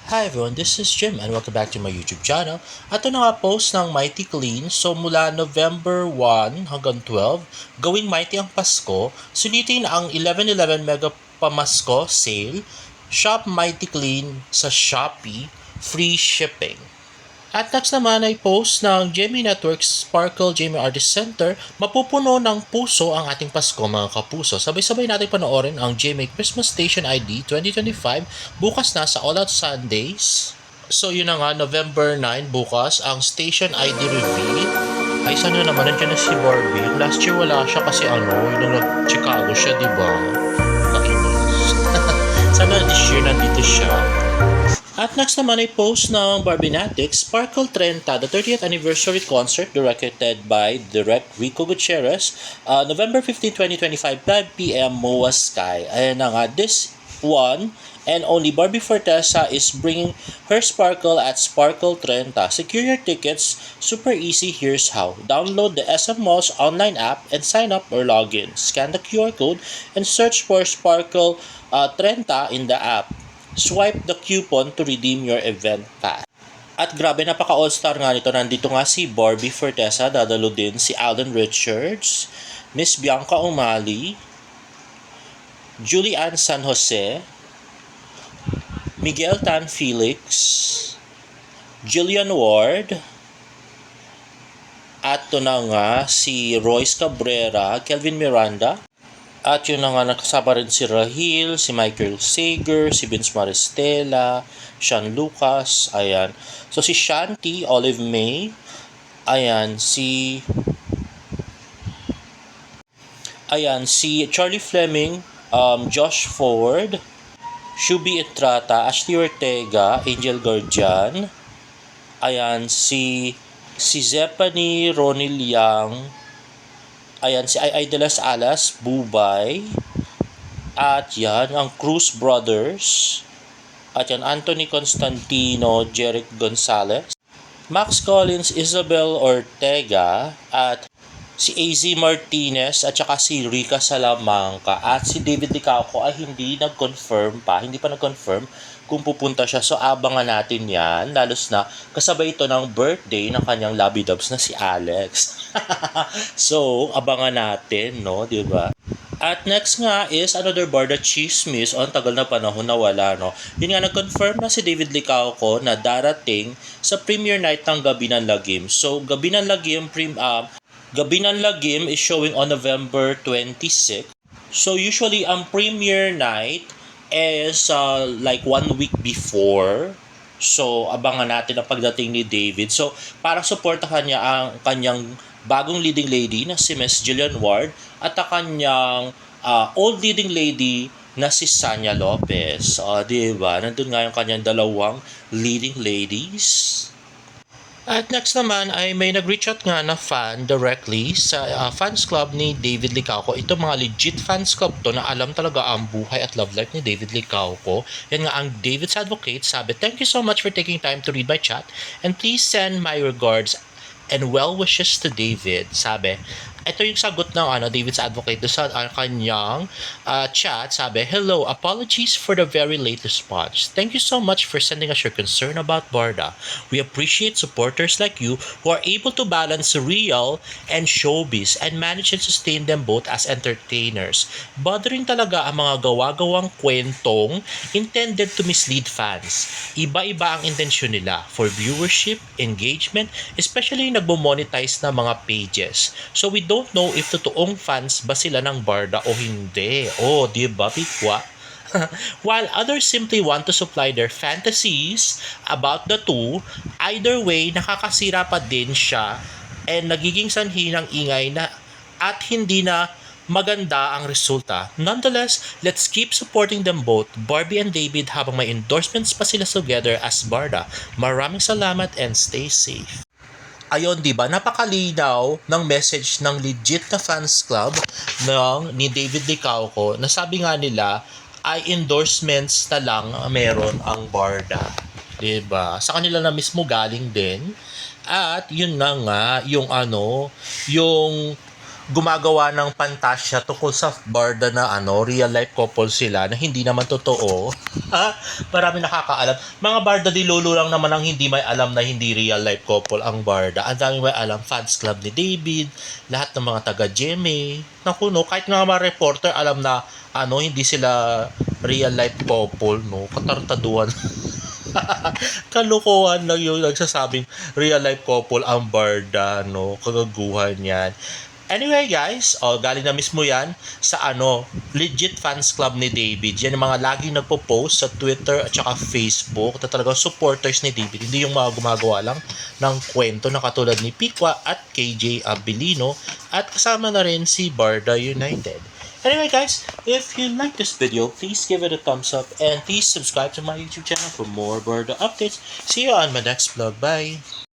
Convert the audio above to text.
Hi everyone, this is Jim and welcome back to my YouTube channel. Ito na nga post ng Mighty Clean. So mula November 1 hanggang 12, gawing Mighty ang Pasko. Sulitin ang 11/11 Mega Pamasko Sale. Shop Mighty Clean sa Shopee. Free shipping. At next naman ay post ng GMA Networks Sparkle GMA Artist Center. Mapupuno ng puso ang ating Pasko mga kapuso. Sabay-sabay natin panoorin ang GMA Christmas Station ID 2025 bukas na sa All Out Sundays. So yun na nga, November 9 bukas ang Station ID reveal. Ay sana naman, nandiyan na si Barbie. Last year wala siya kasi yung nag-Chicago siya, diba? Nakainis. Sana this year nandito siya. At next naman ay post ng Barbinatics, Sparkle 30, the 30th anniversary concert directed by Direct Rico Gutierrez, November 15, 2025, 5 p.m. MOA Sky. Ayan na nga, this one and only Barbie Fortesa is bringing her Sparkle at Sparkle 30. Secure your tickets, super easy, here's how. Download the SM Malls online app and sign up or log in. Scan the QR code and search for Sparkle 30 in the app. Swipe the coupon to redeem your event pass. At grabe, napaka all-star nga nito. Nandito nga si Barbie Fortesa, dadalo din si Alden Richards, Miss Bianca Umali, Julie Ann San Jose, Miguel Tan Felix, Jillian Ward, at to na nga si Royce Cabrera, Kelvin Miranda, at yun na nga, nakasama rin si Rahil, si Michael Sager, si Vince Maristela, Sean Lucas, ayan. So si Shanti, Olive May, ayan, si Charlie Fleming, Josh Ford, Shubi Etrata, Ashley Ortega, Angel Guardian, ayan, si Zephanie Ronil Yang, ayan, si Ay de las Alas, Bubay, at yan, ang Cruz Brothers, at yan, Anthony Constantino, Jeric Gonzalez, Max Collins, Isabel Ortega, at si AZ Martinez, at saka si Rica Salamanca, at si David Licauco ay hindi pa nag-confirm kung pupunta siya. So abangan natin yan, lalos na kasabay ito ng birthday ng kanyang Labidubs na si Alex. So abangan natin, no, di ba? At next nga is another Barda Chismis. Ang tagal na panahon na wala, no. Yun nga, nag-confirm na si David Licauco na darating sa premiere night ng Gabi ng Lagim. So Gabi ng Lagim is showing on November 26. So usually ang premiere night is like 1 week before. So abangan natin ang pagdating ni David. So para suportahan niya ang kanyang bagong leading lady na si Miss Jillian Ward at ang kanyang old leading lady na si Sanya Lopez. Diba? Nandun nga yung kanyang dalawang leading ladies. At next naman ay may nag-reach out nga na fan directly sa fans club ni David Licauco. Ito mga legit fans club to na alam talaga ang buhay at love life ni David Licauco. Yan nga ang David's Advocate. Sabi, thank you so much for taking time to read my chat and please send my regards and well wishes to David. Sabi, ito yung sagot ng David's Advocate sa kanyang chat. Sabi, hello, apologies for the very late response. Thank you so much for sending us your concern about Barda. We appreciate supporters like you who are able to balance real and showbiz and manage and sustain them both as entertainers. Bothering talaga ang mga gawa-gawang kwentong intended to mislead fans. Iba-iba ang intensyon nila for viewership, engagement, especially yung nagmo-monetize na mga pages. So we don't know if totoong fans ba sila ng Barda o hindi. Diba, Pikwa? While others simply want to supply their fantasies about the two, either way, nakakasira pa din siya and nagiging sanhi ng ingay na at hindi na maganda ang resulta. Nonetheless, let's keep supporting them both, Barbie and David, habang may endorsements pa sila together as Barda. Maraming salamat and stay safe. Ayun, di ba? Napakalinaw ng message ng legit na fans club ni David Licauco na sabi nga nila ay endorsements na lang meron ang Barda. Di ba? Sa kanila na mismo galing din. At yun na nga, yung gumagawa ng pantasya tungkol sa Barda na real life couple sila na hindi naman totoo. Marami nakakaalam. Mga Barda di Lolo lang naman ang hindi may alam na hindi real life couple ang Barda. Ang daming may alam, fans club ni David, lahat ng mga taga GMA. Naku no, kahit nga mga reporter alam na hindi sila real life couple, no? Katartaduan. Kalokohan lang yung nagsasabing real life couple ang Barda, no? Kagaguhan yan. Anyway guys, galing na mismo yan sa legit fans club ni David. Yan yung mga laging nagpo-post sa Twitter at saka Facebook na talagang supporters ni David. Hindi yung mga gumagawa lang ng kwento na katulad ni Pikwa at KJ Abilino at kasama na rin si Barda United. Anyway guys, if you like this video, please give it a thumbs up and please subscribe to my YouTube channel for more Barda updates. See you on my next vlog. Bye!